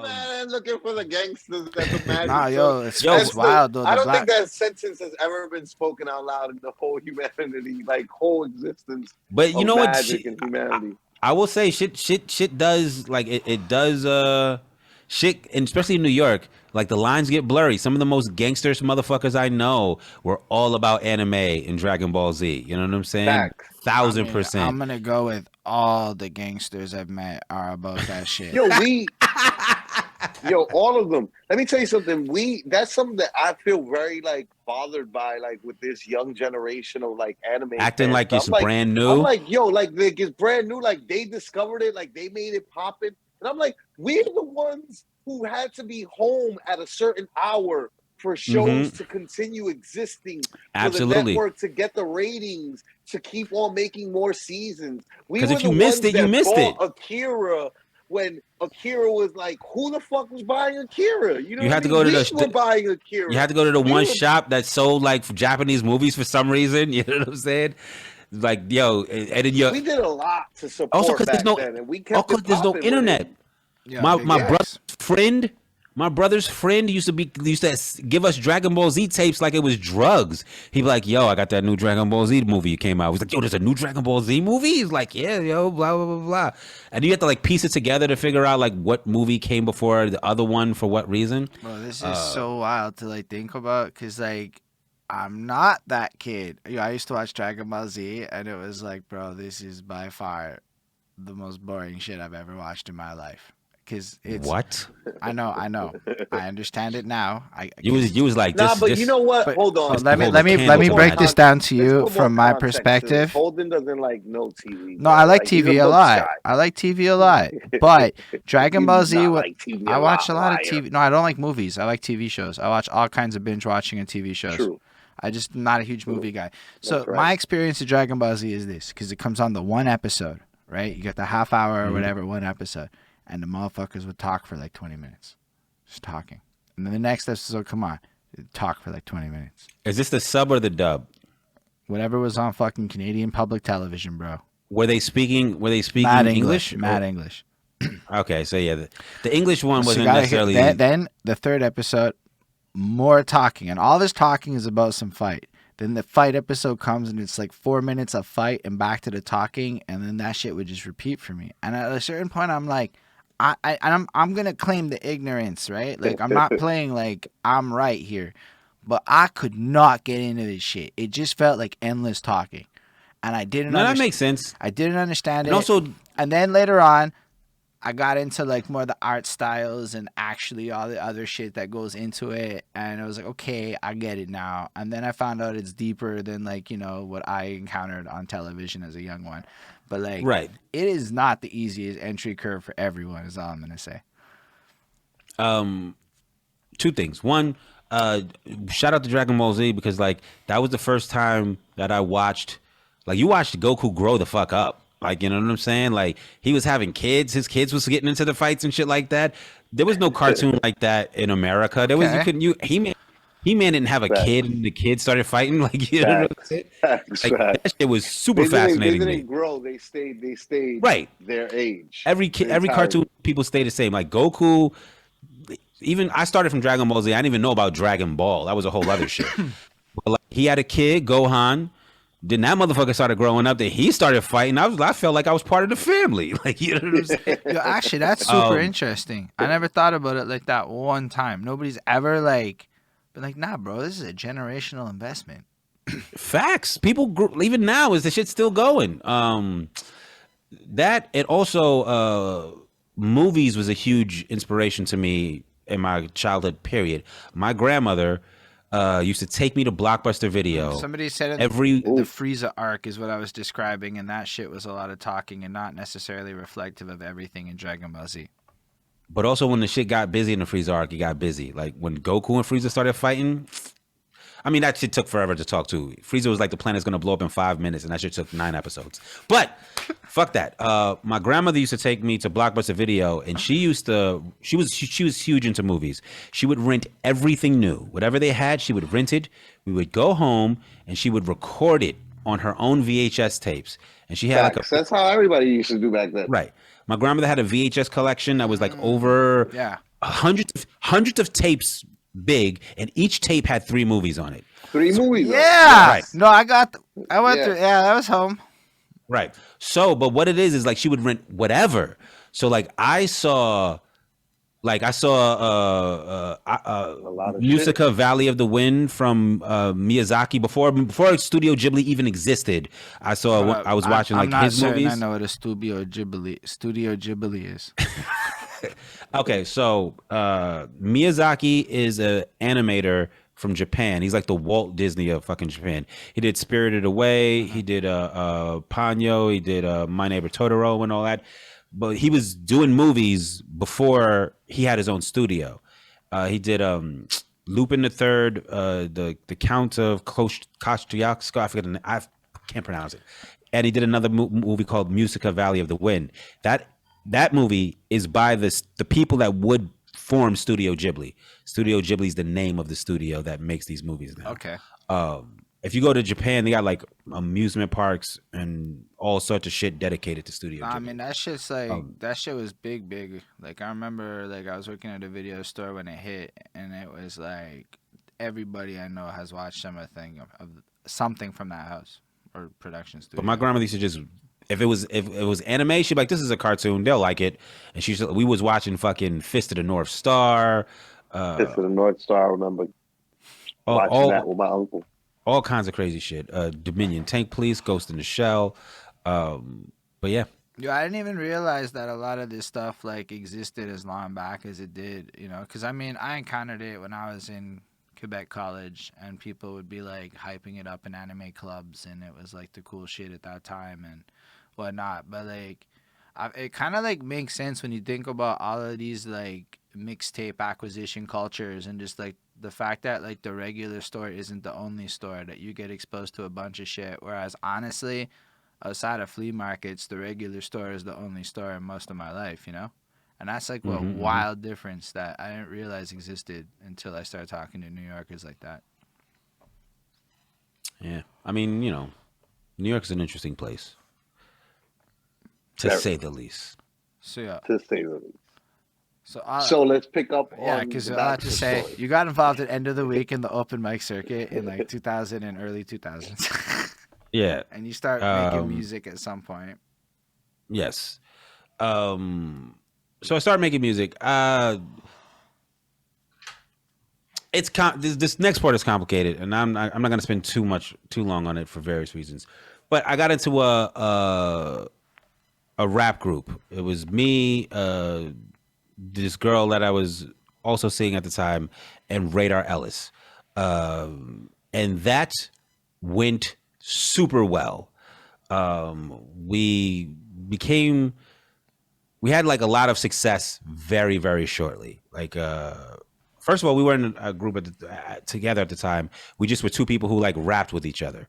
Man, looking for the gangsters at the magic. Nah, yo, it's wild though. I don't think that sentence has ever been spoken out loud in the whole humanity, like whole existence. But you know what? Magic and humanity. I will say, shit does like it does. Shit, and especially in New York, like the lines get blurry. Some of the most gangsters motherfuckers I know were all about anime and Dragon Ball Z. You know what I'm saying? Fact. 1000%. I'm gonna go with all the gangsters I've met are about that shit. Yo, all of them. Let me tell you something. That's something that I feel very like bothered by, like with this young generation of like anime acting fans. like it's brand new. I'm like, yo, like it's brand new. Like they discovered it, like they made it poppin'. And I'm like, we're the ones who had to be home at a certain hour for shows to continue existing. Absolutely. For the network to get the ratings to keep on making more seasons. Because if you missed it, you missed it. Akira, when Akira was like, who the fuck was buying Akira? You know, you had to go to the buying Akira. You had to go to the one shop that sold like Japanese movies for some reason. You know what I'm saying? Like, yo, and then we did a lot to support also because there's no internet. Yeah, my brother's friend used to give us Dragon Ball Z tapes like it was drugs. He'd be like, yo, I got that new Dragon Ball Z movie came out. He's like, yo, there's a new Dragon Ball Z movie? He's like, yeah, yo, blah, blah, blah, blah. And you have to like piece it together to figure out like what movie came before the other one for what reason. Bro, this is so wild to like think about because like I'm not that kid. I used to watch Dragon Ball Z and it was like, bro, this is by far the most boring shit I've ever watched in my life. Because it's what I know. I understand it now. You was like, nah, but you know what? Hold on. Let me break this down to you from my perspective. Holden doesn't like no TV. No, I like TV a lot. I like TV a lot. But Dragon Ball Z, I watch a lot of TV. No, I don't like movies. I like TV shows. I watch all kinds of binge watching and TV shows. True. I just not a huge movie guy. So my experience of Dragon Ball Z is this, because it comes on the one episode, right? You get the half hour or whatever, one episode. And the motherfuckers would talk for like 20 minutes. Just talking. And then the next episode, come on, talk for like 20 minutes. Is this the sub or the dub? Whatever was on fucking Canadian public television, bro. Were they speaking Mad English? Mad English. Okay, so yeah, the English one wasn't necessarily... Then the third episode, more talking. And all this talking is about some fight. Then the fight episode comes and it's like 4 minutes of fight and back to the talking. And then that shit would just repeat for me. And at a certain point, I'm like... I'm gonna claim the ignorance, right? Like I'm not playing like I'm right here, but I could not get into this shit. It just felt like endless talking, and I didn't. No, that makes sense. I didn't understand it. Also, and then later on, I got into like more the art styles and actually all the other shit that goes into it, and I was like, okay, I get it now. And then I found out it's deeper than like what I encountered on television as a young one. But like, it is not the easiest entry curve for everyone. Is all I'm gonna say. Two things. One, shout out to Dragon Ball Z because like that was the first time that I watched. Like you watched Goku grow the fuck up. Like you know what I'm saying? Like he was having kids. His kids was getting into the fights and shit like that. There was no cartoon like that in America. There was He-Man didn't have a kid, and the kid started fighting. Like you know what I'm saying? That shit was super fascinating. They didn't grow. They stayed right their age. Every cartoon people stay the same. Like Goku. Even I started from Dragon Ball Z. I didn't even know about Dragon Ball. That was a whole other shit. But like, he had a kid, Gohan. Then that motherfucker started growing up. Then he started fighting. I felt like I was part of the family. Like you know what I'm saying? Yo, actually, that's super interesting. I never thought about it like that one time. Nobody's ever like. But like, nah, bro, this is a generational investment. Facts. People, even now, is the shit still going? That, it also, movies was a huge inspiration to me in my childhood period. My grandmother used to take me to Blockbuster Video. Somebody said the Frieza arc is what I was describing, and that shit was a lot of talking and not necessarily reflective of everything in Dragon Ball Z. But also when the shit got busy in the Frieza arc, it got busy. Like when Goku and Frieza started fighting, I mean, that shit took forever to talk to. Frieza was like the planet's going to blow up in 5 minutes, and that shit took 9 episodes. But fuck that. My grandmother used to take me to Blockbuster Video, and she was huge into movies. She would rent everything new. Whatever they had, she would rent it. We would go home, and she would record it on her own VHS tapes, and she had like a That's how everybody used to do back then. right. My grandmother had a VHS collection that was like over hundreds of tapes big, and each tape had 3 movies on it. 3 movies. Yeah. Right. No, I went through. Yeah, that was home. Right. So, but what it is like she would rent whatever. So like I saw Musica Valley of the Wind from Miyazaki before Studio Ghibli even existed. I was watching like his movies. I know what a Studio Ghibli is. Okay, so Miyazaki is an animator from Japan. He's like the Walt Disney of fucking Japan. He did Spirited Away. He did Ponyo. He did My Neighbor Totoro and all that. But he was doing movies before he had his own studio. He did Lupin the Third, the Count of Kościuszko. I forget. I can't pronounce it. And he did another movie called Musica Valley of the Wind. That movie is by the people that would form Studio Ghibli. Studio Ghibli is the name of the studio that makes these movies now. Okay. If you go to Japan, they got like amusement parks and all sorts of shit dedicated to Studio Ghibli. I mean, that shit's like that shit was big. Like I remember, like I was working at a video store when it hit, and it was like everybody I know has watched something of something from that house or production studio. But my grandmother used to just. If it was anime, she'd be like, "This is a cartoon. They'll like it." And we was watching fucking Fist of the North Star. Fist of the North Star. I remember watching that with my uncle. All kinds of crazy shit. Dominion Tank Police, Ghost in the Shell. But yeah. Yeah, I didn't even realize that a lot of this stuff like existed as long back as it did. You know, because I mean, I encountered it when I was in Quebec College, and people would be like hyping it up in anime clubs, and it was like the cool shit at that time and whatnot. But like, it kind of like makes sense when you think about all of these like mixtape acquisition cultures, and just like the fact that like the regular store isn't the only store that you get exposed to a bunch of shit. Whereas honestly, outside of flea markets, the regular store is the only store in most of my life, you know? And that's like a wild difference that I didn't realize existed until I started talking to New Yorkers like that. Yeah. I mean, you know, New York is an interesting place. To say the least. So yeah. To say the least. So let's pick up on because I have to say, story. You got involved at end of the week in the open mic circuit in like 2000 and early 2000s. Yeah. And you start making music at some point. Yes. So I started making music. This next part is complicated, and I'm not going to spend too long on it for various reasons. But I got into a rap group. It was me, this girl that I was also seeing at the time, and Radar Ellis. And that went super well. We had like a lot of success very, very shortly. Like, first of all, we were in a group together at the time. We just were 2 people who like rapped with each other.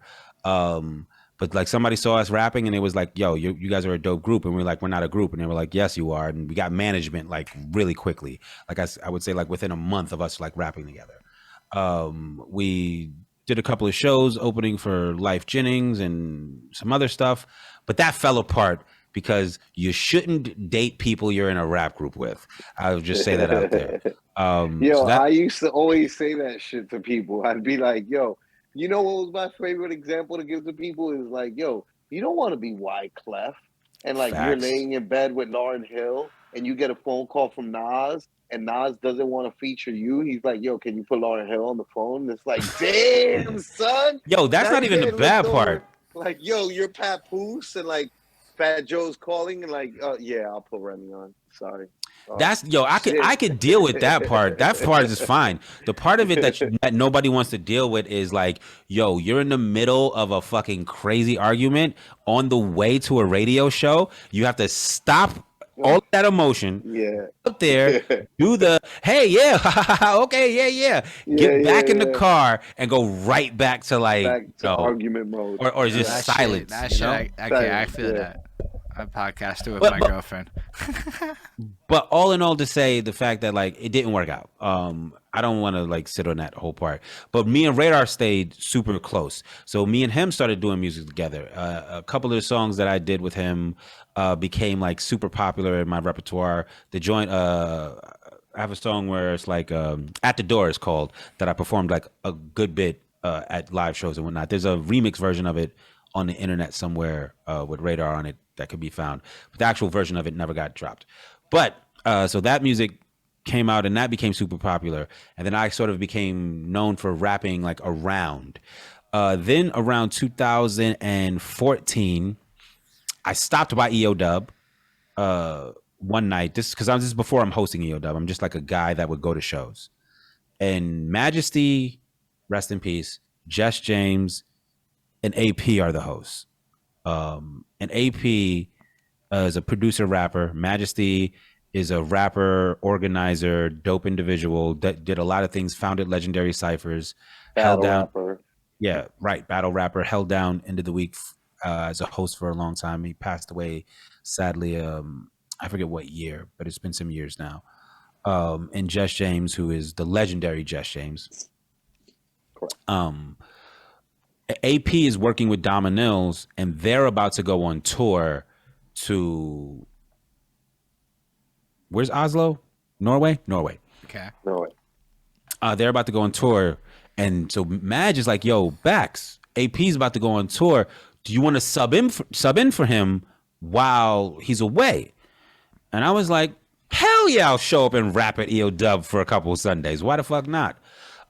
But like somebody saw us rapping and it was like, yo, you guys are a dope group. And we were like, we're not a group. And they were like, yes, you are. And we got management like really quickly. Like I would say like within a month of us like rapping together. We did a couple of shows opening for Life Jennings and some other stuff. But that fell apart because you shouldn't date people you're in a rap group with. I'll just say that out there. I used to always say that shit to people. I'd be like, yo, you know what was my favorite example to give to people is like, yo, you don't want to be Wyclef. And like You're laying in bed with Lauryn Hill and you get a phone call from Nas and Nas doesn't want to feature you. He's like, yo, can you put Lauryn Hill on the phone? And it's like, damn, son. Yo, that's not even the bad part. Like, yo, you're Papoose and like Fat Joe's calling and like, yeah, I'll put Remy on. Sorry. I could deal with that part. That part is fine. The part of it that nobody wants to deal with is like, yo, you're in the middle of a fucking crazy argument on the way to a radio show. You have to stop all that emotion. Yeah. Up there, do the hey, yeah, okay, yeah. Get back in the car and go right back to argument mode. Or just silence. I feel that. I podcast with my girlfriend. But all in all, to say the fact that like it didn't work out. I don't want to like sit on that whole part. But me and Radar stayed super close. So me and him started doing music together. A couple of the songs that I did with him became like super popular in my repertoire. The joint, I have a song where it's like At the Door is called, that I performed like a good bit at live shows and whatnot. There's a remix version of it on the internet somewhere with Radar on it that could be found. But the actual version of it never got dropped. But so that music came out and that became super popular. And then I sort of became known for rapping like around. Then around 2014, I stopped by EO Dub one night. This is before I'm hosting EO Dub. I'm just like a guy that would go to shows. And Majesty, rest in peace, Jess James, and AP are the hosts. And AP is a producer rapper. Majesty is a rapper, organizer, dope individual that did a lot of things, founded legendary ciphers, held down. Rapper. Yeah, right. Battle rapper, held down End of the Week as a host for a long time. He passed away, sadly, I forget what year, but it's been some years now. And Jess James, who is the legendary Jess James. Correct. AP is working with Dominils, and they're about to go on tour to... Where's Oslo? Norway? Okay. Norway. They're about to go on tour. And so Madge is like, yo, Bax, AP's about to go on tour. Do you want to sub in for him while he's away? And I was like, hell yeah, I'll show up and rap at EO Dub for a couple of Sundays. Why the fuck not?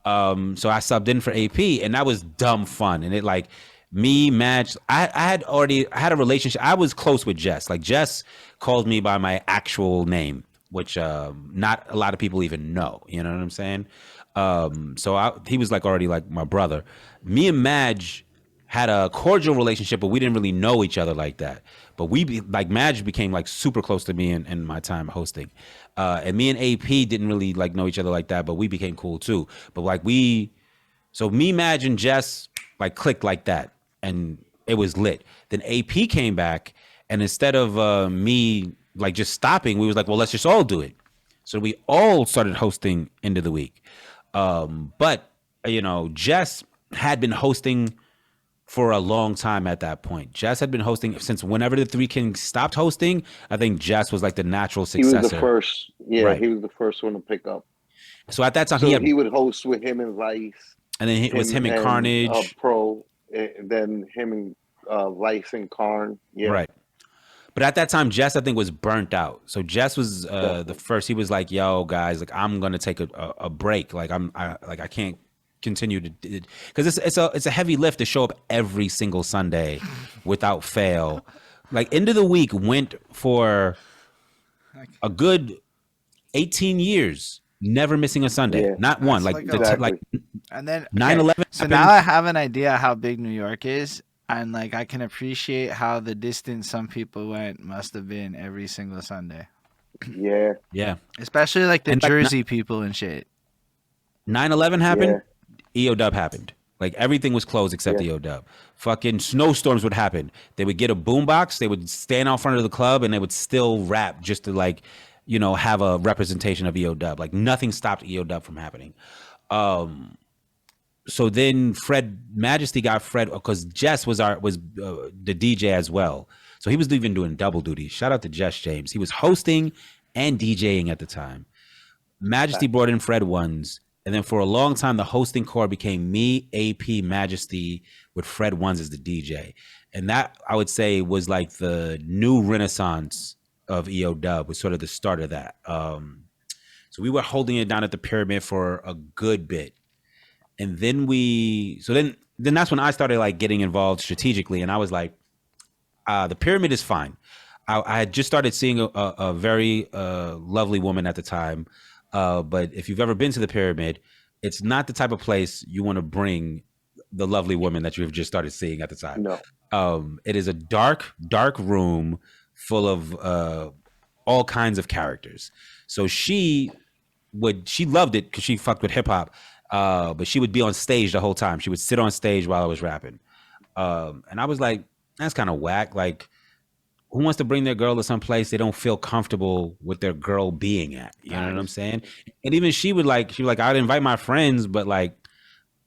So I subbed in for AP, and that was dumb fun. And it like... Me, Madge, I had a relationship. I was close with Jess. Like Jess called me by my actual name, which not a lot of people even know. You know what I'm saying? He was like already like my brother. Me and Madge had a cordial relationship, but we didn't really know each other like that. But Madge became like super close to me in my time hosting. And me and AP didn't really like know each other like that, but we became cool too. But like me, Madge, and Jess like clicked like that. And it was lit. Then AP came back, and instead of me like just stopping, we was like, well, let's just all do it. So we all started hosting End of the Week. But you know, Jess had been hosting for a long time at that point. Jess had been hosting since whenever the Three Kings stopped hosting. I think Jess was like the natural successor. He was the first. Yeah, right. He was the first one to pick up. So at that time, he would host with him and Vice. And then it was him and Carnage. Pro. And then him and Vice and Karn. Yeah. Right. But at that time, Jess, I think, was burnt out. So Jess was the first. He was like, yo, guys, like, I'm going to take a break. Like, I can't continue to, because it's a heavy lift to show up every single Sunday without fail. Like, End of the Week went for a good 18 years. Never missing a Sunday, not one. And then 9/11. So now I have an idea how big New York is, and like I can appreciate how the distance some people went must have been every single Sunday. Yeah. Especially like the Jersey people and shit. 9/11 happened. Yeah. EO Dub happened. Like everything was closed except EO Dub. Fucking snowstorms would happen. They would get a boombox. They would stand out front of the club, and they would still rap just to like, you know, have a representation of EO Dub. Like nothing stopped EO Dub from happening. So then Majesty got Fred, because Jess was the DJ as well. So he was even doing double duty. Shout out to Jess James. He was hosting and DJing at the time. Majesty brought in Fred Ones. And then for a long time, the hosting core became me, AP, Majesty, with Fred Ones as the DJ. And that, I would say, was like the new renaissance of EO Dub, was sort of the start of that. So we were holding it down at the Pyramid for a good bit. And then then that's when I started like getting involved strategically. And I was like, the Pyramid is fine. I had just started seeing a very lovely woman at the time. But if you've ever been to the Pyramid, it's not the type of place you want to bring the lovely woman that you've just started seeing at the time. No. It is a dark room full of all kinds of characters. So she loved it because she fucked with hip hop. But she would be on stage the whole time. She would sit on stage while I was rapping. And I was like, that's kind of whack. Like, who wants to bring their girl to some place they don't feel comfortable with their girl being at? You know what I'm saying? And even she was like, I'd invite my friends, but like,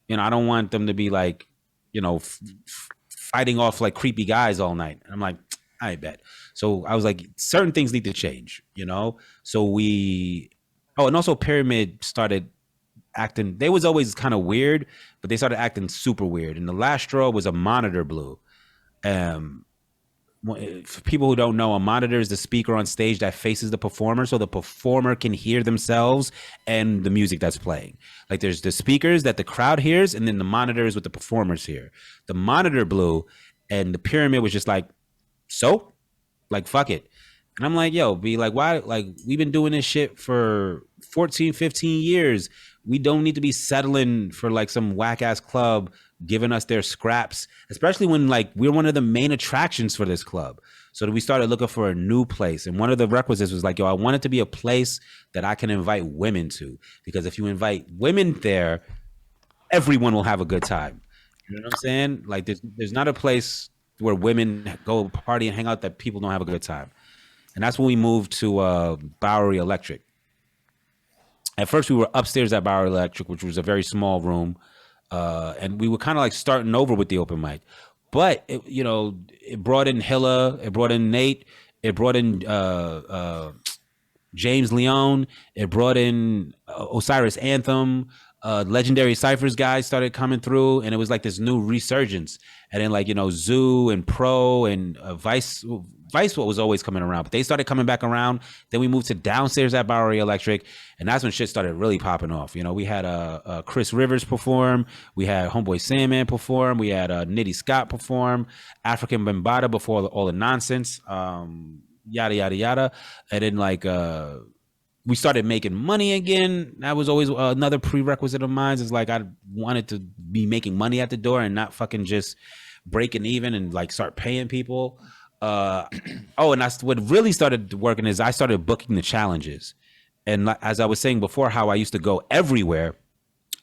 you know, I don't want them to be like, you know, fighting off like creepy guys all night. And I'm like, I bet. So I was like, certain things need to change, you know? So and also Pyramid started acting, they was always kind of weird, but they started acting super weird. And the last straw was a monitor blew. For people who don't know, a monitor is the speaker on stage that faces the performer, so the performer can hear themselves and the music that's playing. Like there's the speakers that the crowd hears, and then the monitors what the performers hear. The monitor blew, and the Pyramid was just like, so, like, fuck it. And I'm like, yo, be like, why? Like, we've been doing this shit for 14, 15 years. We don't need to be settling for like some whack ass club giving us their scraps, especially when like we're one of the main attractions for this club. So we started looking for a new place. And one of the requisites was like, yo, I want it to be a place that I can invite women to. Because if you invite women there, everyone will have a good time. You know what I'm saying? Like there's not a place where women go party and hang out that people don't have a good time. And that's when we moved to Bowery Electric. At first, we were upstairs at Bowery Electric, which was a very small room. And we were kind of like starting over with the open mic. But, it brought in Hilla, it brought in Nate, it brought in James Leone, it brought in Osiris Anthem, legendary Cyphers guys started coming through, and it was like this new resurgence. And then like, Zoo and Pro and Vice what was always coming around, but they started coming back around. Then we moved to downstairs at Bowery Electric, and that's when shit started really popping off. We had Chris Rivers perform, we had Homeboy Sandman perform, we had Nitty Scott perform, African Bambaataa before all the nonsense, yada yada yada. And then like we started making money again. That was always another prerequisite of mine, is like I wanted to be making money at the door and not fucking just breaking even and like start paying people. And that's what really started working, is I started booking the challenges. And as I was saying before, how I used to go everywhere,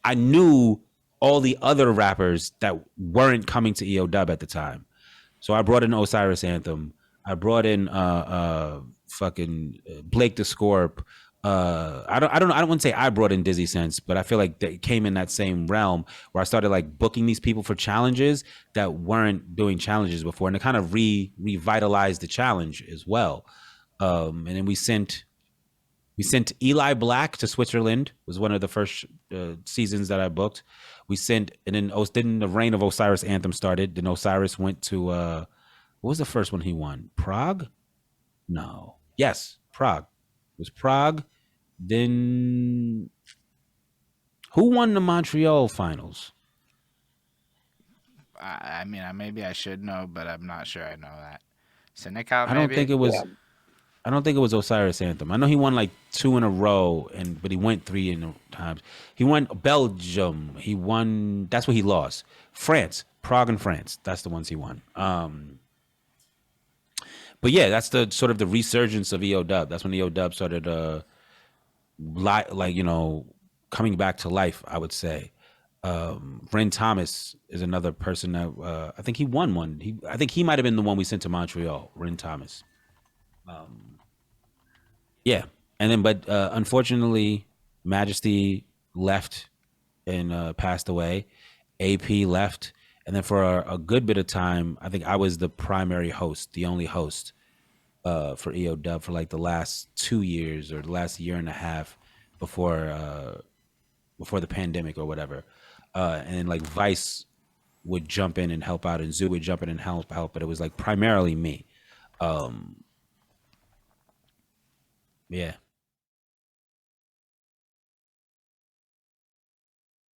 I knew all the other rappers that weren't coming to EO Dub at the time. So I brought in Osiris Anthem. I brought in fucking Blake the Scorp. I don't want to say I brought in Dizzy Sense, but I feel like they came in that same realm where I started like booking these people for challenges that weren't doing challenges before, and it kind of revitalized the challenge as well. And then we sent Eli Black to Switzerland. Was one of the first seasons that I booked. And then the reign of Osiris Anthem started. Then Osiris went to what was the first one he won? Prague? No. Yes, Prague. It was Prague. Then who won the Montreal finals? I mean, maybe I should know, but I'm not sure I know that. Syndicate, maybe? I don't think it was Osiris Anthem. I know he won like 2 in a row, but he went 3 times. He won Belgium. He won. That's what he lost. France, Prague, and France. That's the ones he won. But yeah, that's the sort of the resurgence of EO Dub. That's when EO Dub started, coming back to life, I would say. Ren Thomas is another person that I think he won one. I think he might have been the one we sent to Montreal. Ren Thomas. Yeah, and then but unfortunately, Majesty left and passed away. AP left. And then for a good bit of time, I think I was the primary host, the only host for EO Dub for like the last 2 years or the last year and a half before the pandemic or whatever. And then like Vice would jump in and help out, and Zoo would jump in and help out, but it was like primarily me. Yeah.